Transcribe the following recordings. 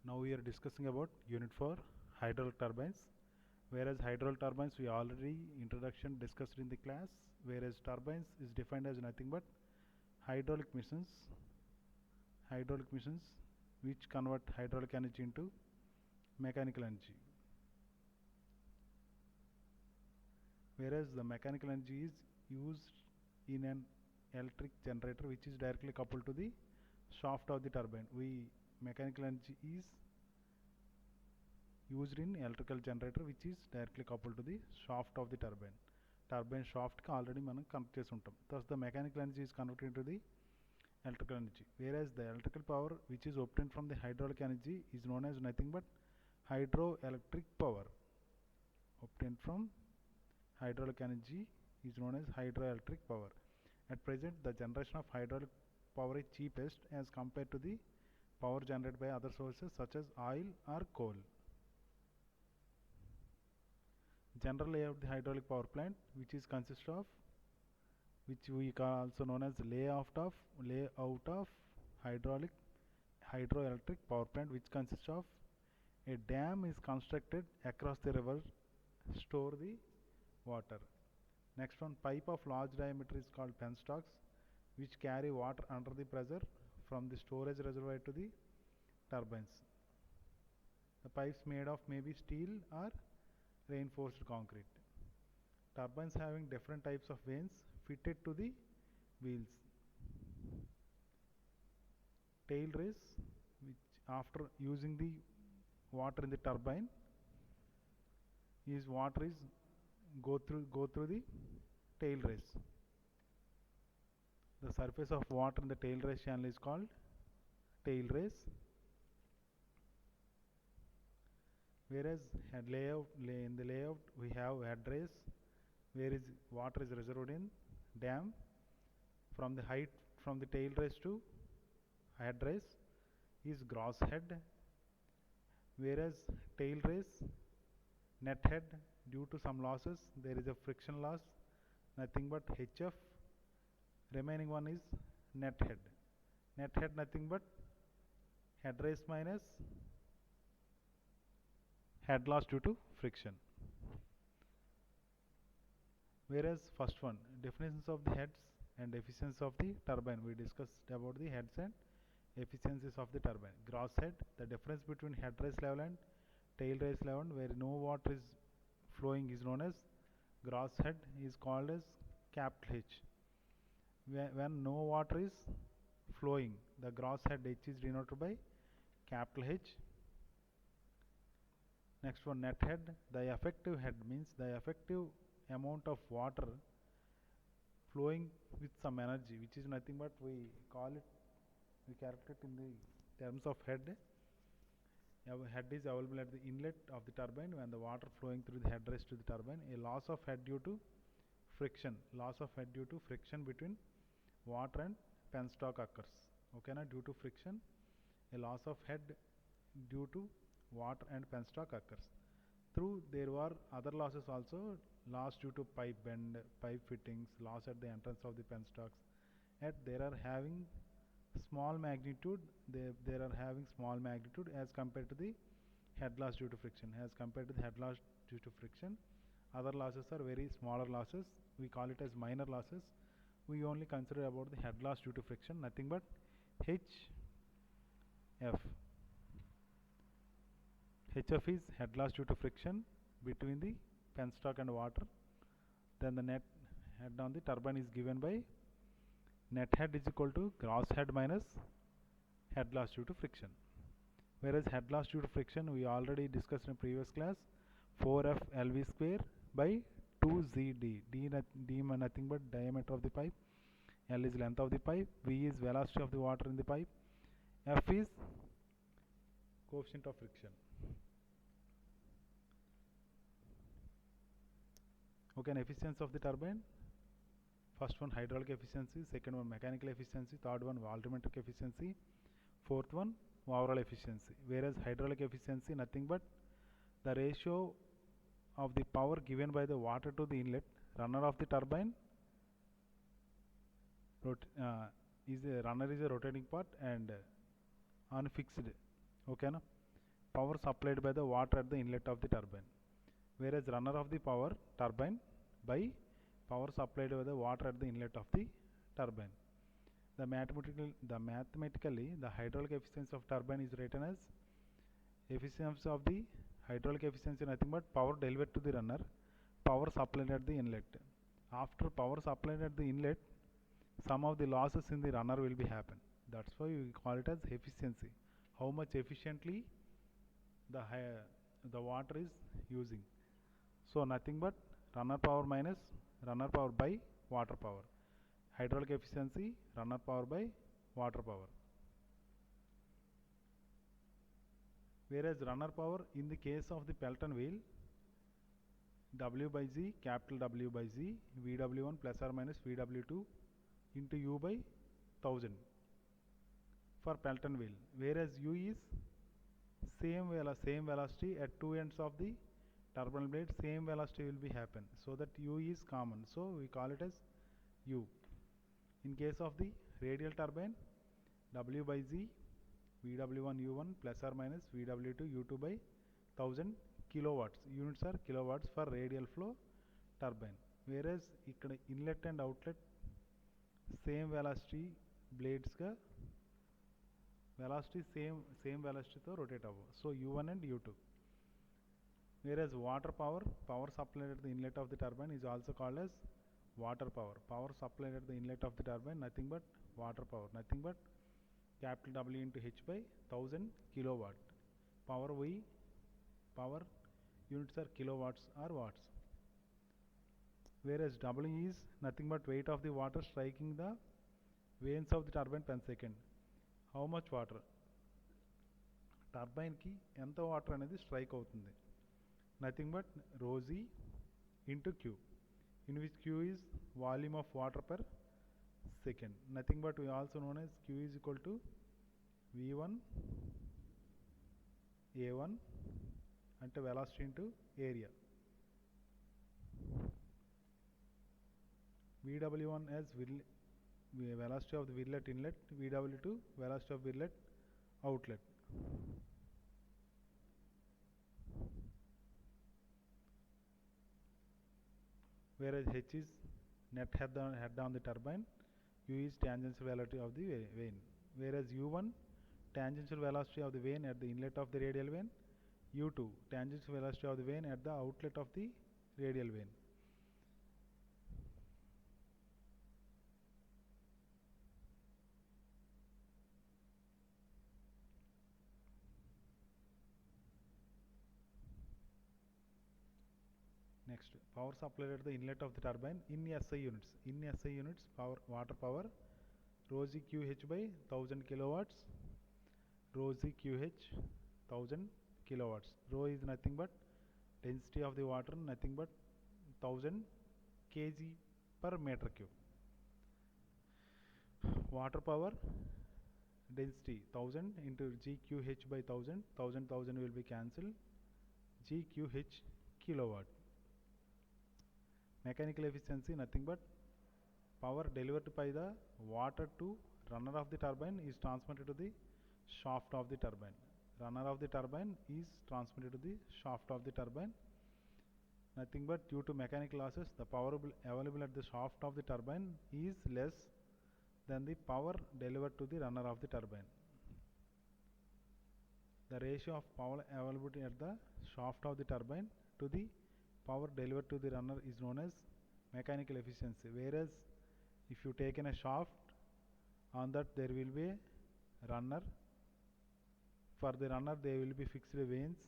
Now we are discussing about unit for hydraulic turbines. Whereas hydraulic turbines we already introduction discussed in the class, whereas turbines is defined as nothing but hydraulic machines which convert hydraulic energy into mechanical energy. Whereas the mechanical energy is used in an electric generator which is directly coupled to the shaft of the turbine. Mechanical energy is used in electrical generator which is directly coupled to the shaft of the turbine shaft ki already మనం connect చేసి ఉంటాం. Thus the mechanical energy is converted into the electrical energy, whereas the electrical power which is obtained from the hydraulic energy is known as nothing but hydroelectric power. Obtained from hydraulic energy is known as hydroelectric power. At present the generation of hydraulic power is cheapest as compared to the power generated by other sources such as oil or coal. General layout of the hydraulic power plant, which we call also known as layout of hydroelectric power plant, which consists of a dam is constructed across the river store the water. Next one, pipe of large diameter is called penstocks, which carry water under the pressure from the storage reservoir to the turbines. The pipes made of maybe steel or reinforced concrete. Turbines having different types of vanes fitted to the wheels. Tail race, which after using the water in the turbine, water is go through the tail race. The surface of water in the tail race channel is called tail race. Whereas in the layout we have head race, where is water is reserved in dam. From the height from the tail race to head race is gross head, whereas tail race net head, due to some losses there is a friction loss, nothing but HF. Remaining one is net head. Net head nothing but head race minus head loss due to friction. Whereas first one, definitions of the heads and efficiency of the turbine, we discussed about the heads and efficiencies of the turbine. Gross head, the difference between head race level and tail race level, where no water is flowing, is known as gross head, is called as capital H. When no water is flowing, the gross head H is denoted by capital H. Next one, net head, the effective head means the effective amount of water flowing with some energy, which is nothing but we calculate in the terms of head. Head is available at the inlet of the turbine when the water flowing through the head race to the turbine. A loss of head due to friction between water and penstock occurs. Okay, na? Due to friction, a loss of head due to water and penstock occurs. Through there were other losses also, loss due to pipe bend, pipe fittings, loss at the entrance of the penstocks. Yet there are having small magnitude, as compared to the head loss due to friction. Other losses are very smaller losses, we call it as minor losses. We only consider about the head loss due to friction, nothing but HF. HF is head loss due to friction between the penstock and water. Then the net head on the turbine is given by net head is equal to gross head minus head loss due to friction. Whereas head loss due to friction we already discussed in previous class, 4F LV square by 2ZD. D nothing but diameter of the pipe, L is length of the pipe, V is velocity of the water in the pipe, F is coefficient of friction. Okay, and efficiency of the turbine. First one hydraulic efficiency, second one mechanical efficiency, third one volumetric efficiency, fourth one overall efficiency. Whereas hydraulic efficiency nothing but the ratio of the power given by the water to the inlet. Runner of the turbine runner is a rotating part and unfixed. Okay, na? power supplied by the water at the inlet of the turbine, whereas runner of the power turbine by power supplied by the water at the inlet of the turbine. Mathematically the hydraulic efficiency of turbine is written as efficiency of the hydraulic efficiency nothing but power delivered to the runner, power supplied at the inlet. After power supplied at the inlet, some of the losses in the runner will be happen. That's why we call it as efficiency. How much efficiently the water is using. So nothing but runner power minus runner power by water power. Hydraulic efficiency, runner power by water power. Whereas runner power in the case of the Pelton wheel, W by Z, capital W by Z, VW1 plus or minus VW2 into U by 1000 for Pelton wheel. Whereas U is same velocity at two ends of the turbine blade, same velocity will be happen. So that U is common. So we call it as U. In case of the radial turbine, W by Z, VW1 U1 plus or minus VW2 U2 by 1000 kilowatts. Units are kilowatts for radial flow turbine. Whereas ikkada inlet and outlet same velocity blades ga velocity same velocity to rotate avvu. So U1 and U2. Whereas water power supplied at the inlet of the turbine is also called as water power. Power supplied at the inlet of the turbine nothing but water power, nothing but capital W into H by 1000 kilowatt. Power units are kilowatts or watts. Whereas W is nothing but weight of the water striking the vanes of the turbine per second. How much water? Turbine ki enta water anedi strike avutundi. Nothing but rho Z into Q, in which Q is volume of water per second. Nothing but we also known as Q is equal to V1 A1 ante velocity into area. VW1 as velocity of the wheellet inlet, VW2 velocity of wheellet outlet. Whereas H is net head on the turbine, U is tangential velocity of the vane. Whereas U1 tangential velocity of the vane at the inlet of the radial vane, U2 tangential velocity of the vane at the outlet of the radial vane. Next, power supplied at the inlet of the turbine in SI units. In SI units, water power rho Z QH by 1000 kilowatts. Rho Z QH 1000 kilowatts. Rho is nothing but density of the water, nothing but 1000 kg per meter cube. Water power density 1000 into GQH by 1000. 1000 will be cancelled. GQH kilowatt. Mechanical efficiency nothing but power delivered by the water to runner of the turbine is transmitted to the shaft of the turbine. Runner of the turbine is transmitted to the shaft of the turbine. Nothing but due to mechanical losses, the power available at the shaft of the turbine is less than the power delivered to the runner of the turbine. The ratio of power availability at the shaft of the turbine to the power delivered to the runner is known as mechanical efficiency. Whereas if you take in a shaft, on that there will be a runner. For the runner there will be fixed vanes.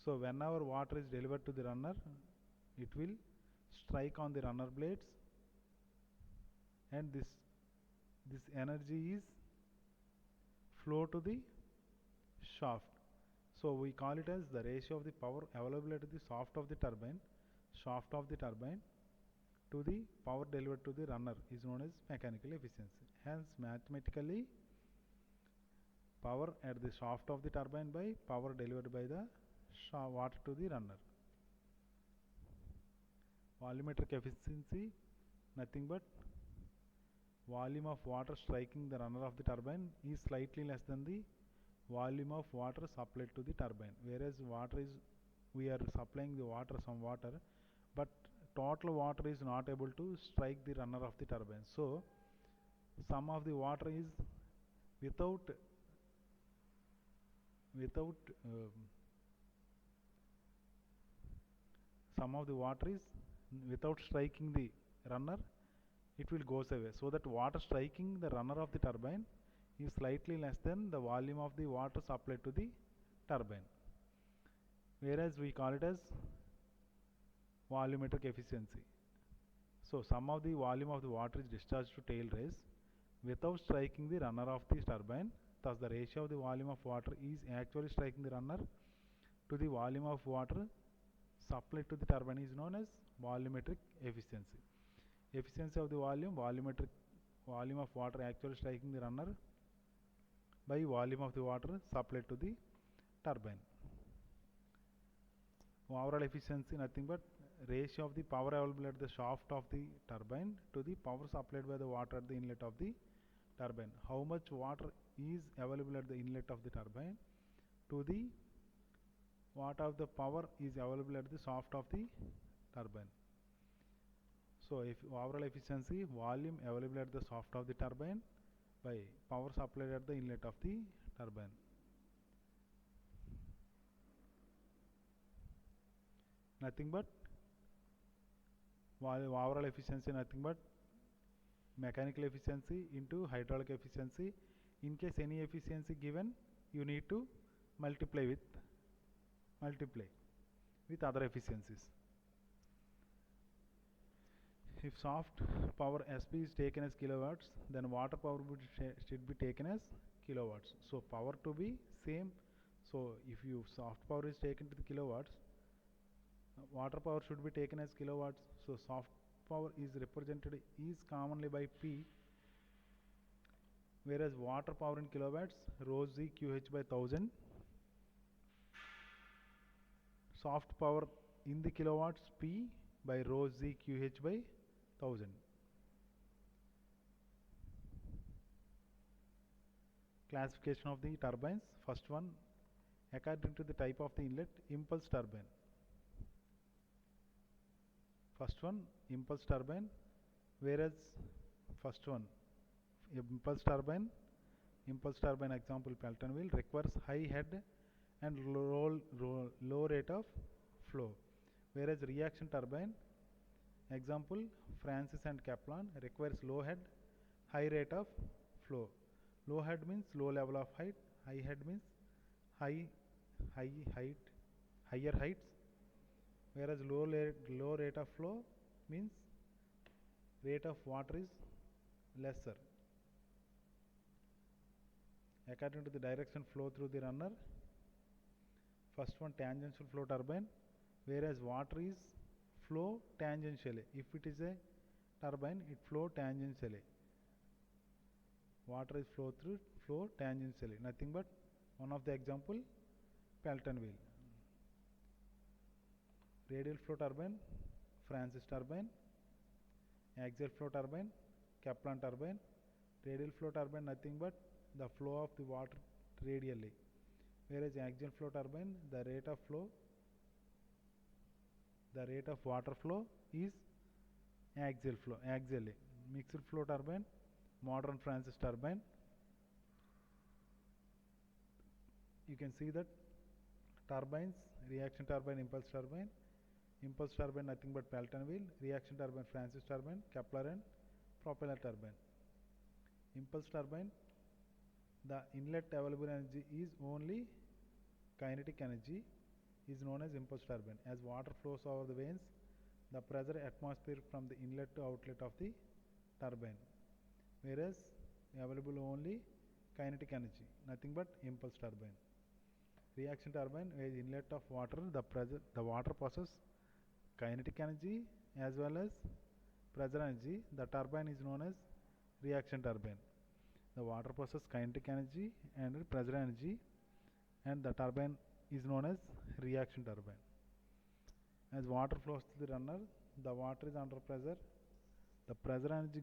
So whenever water is delivered to the runner, it will strike on the runner blades, and this energy is flow to the shaft. So we call it as the ratio of the power available at the shaft of the turbine to the power delivered to the runner is known as mechanical efficiency. Hence mathematically power at the shaft of the turbine by power delivered by the water to the runner. Volumetric efficiency nothing but volume of water striking the runner of the turbine is slightly less than the volume of water supplied to the turbine. Whereas water is, we are supplying the water, some water, but total water is not able to strike the runner of the turbine. So some of the water is without without um, some of the water is without striking the runner, it will goes away. So that water striking the runner of the turbine is slightly less than the volume of the water supplied to the turbine. Whereas we call it as volumetric efficiency. So some of the volume of the water is discharged to tail race without striking the runner of the turbine. Thus the ratio of the volume of water is actually striking the runner to the volume of water supplied to the turbine is known as volumetric efficiency. Efficiency of the volumetric volume of water actually striking the runner by volume of the water supplied to the turbine. Overall efficiency nothing but ratio of the power available at the shaft of the turbine to the power supplied by the water at the inlet of the turbine. How much water is available at the inlet of the turbine to the what of the power is available at the shaft of the turbine. So if overall efficiency, volume available at the shaft of the turbine by power supplied at the inlet of the turbine. Nothing but overall efficiency nothing but mechanical efficiency into hydraulic efficiency. In case any efficiency given, you need to multiply with other efficiencies. If shaft power SP is taken as kilowatts, then water power should be taken as kilowatts. So power to be same. So if you shaft power is taken to the kilowatts, water power should be taken as kilowatts. So shaft power is represented is commonly by P, whereas water power in kilowatts rho z QH by 1000. Shaft power in the kilowatts P by rho z QH by 1000. Classification of the turbines. First one, according to the type of the inlet, impulse turbine. First one, impulse turbine, whereas first one, impulse turbine example Pelton wheel requires high head and low rate of flow, whereas reaction turbine example Francis and Kaplan requires low head, high rate of flow. Low head means low level of height, high head means higher heights, whereas low rate of flow means rate of water is lesser. According to the direction flow through the runner, first one tangential flow turbine, whereas water is flow tangentially. If it is a turbine, it flow tangentially. Water is flow tangentially. Nothing but one of the example Pelton wheel. Radial flow turbine, Francis turbine. Axial flow turbine, Kaplan turbine. Radial flow turbine nothing but the flow of the water radially, whereas axial flow turbine the rate of water flow is axially. Mixed flow turbine, modern Francis turbine. You can see that turbines, reaction turbine, impulse turbine nothing but Pelton wheel, reaction turbine Francis turbine, Kepler and propeller turbine. Impulse turbine, the inlet available energy is only kinetic energy, is known as impulse turbine. As water flows over the vanes, the pressure atmosphere from the inlet to outlet of the turbine, whereas available only kinetic energy, nothing but impulse turbine. Reaction turbine, where inlet of water, the water possesses kinetic energy as well as pressure energy. The turbine is known as reaction turbine. The water possesses kinetic energy and pressure energy, and the turbine is known as reaction turbine. As water flows to the runner, the water is under pressure. The pressure energy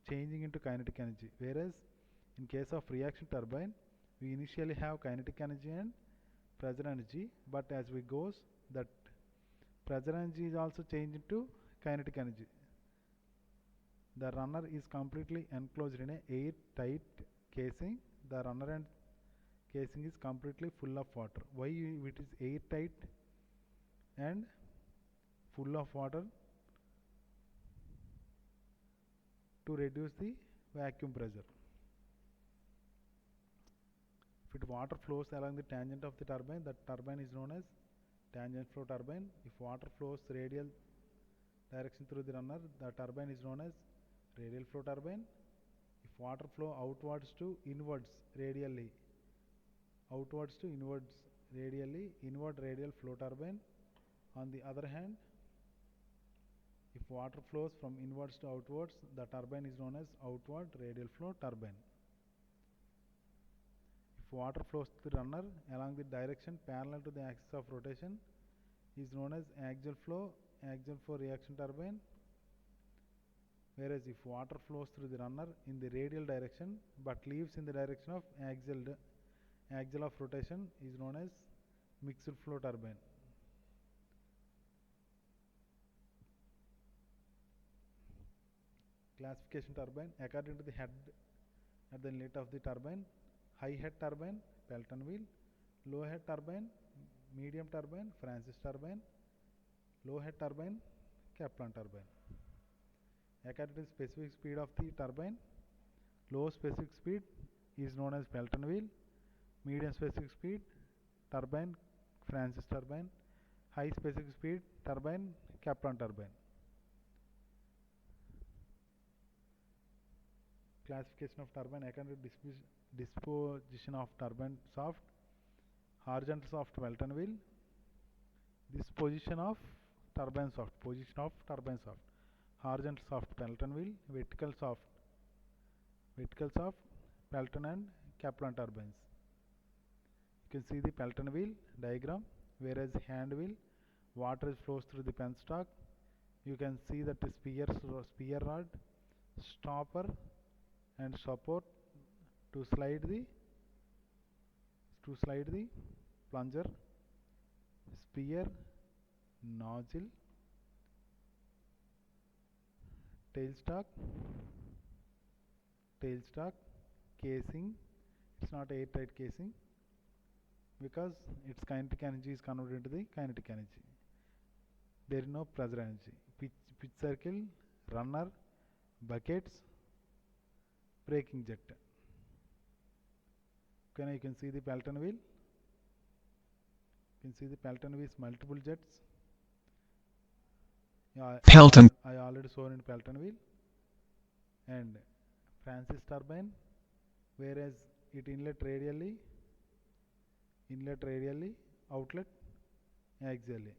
changing into kinetic energy, whereas in case of reaction turbine, we initially have kinetic energy and pressure energy, but as we goes, that pressure energy is also changed to kinetic energy. The runner is completely enclosed in a airtight casing. The runner and casing is completely full of water. Why it is airtight and full of water? To reduce the vacuum pressure. If water flows along the tangent of the turbine, that turbine is known as tangent flow turbine. If water flows radial direction through the runner, the turbine is known as radial flow turbine. If water flow outwards to inwards radially, inward radial flow turbine. On the other hand, if water flows from inwards to outwards, the turbine is known as outward radial flow turbine. If water flows to the runner along the direction parallel to the axis of rotation, is known as axial flow reaction turbine. Whereas if water flows through the runner in the radial direction but leaves in the direction of axial of rotation, is known as mixed flow turbine. Classification turbine according to the head at the inlet of the turbine: high head turbine, Pelton wheel; low head turbine, medium turbine, Francis turbine; low head turbine, Kaplan turbine. According to the specific speed of the turbine, low specific speed is known as Pelton wheel, medium specific speed turbine, Francis turbine; high specific speed turbine, Kaplan turbine. Classification of turbine according to disposition of turbine shaft: horizontal shaft Pelton wheel, disposition of turbine shaft, horizontal shaft Pelton wheel, vertical shaft Pelton and Kaplan turbines. You can see the Pelton wheel diagram, whereas hand wheel, water flows through the penstock. You can see that the spear rod, stopper and support to slide the plunger, spear, nozzle, tailstock, casing. It's not airtight casing because its kinetic energy is converted into the kinetic energy. There is no pressure energy. Pitch circle, runner, buckets, braking jet. Okay, you can see the Pelton wheel. You can see the Pelton wheel's multiple jets. Pelton. I already shown in Pelton wheel. And Francis turbine, whereas it inlet radially, outlet axially.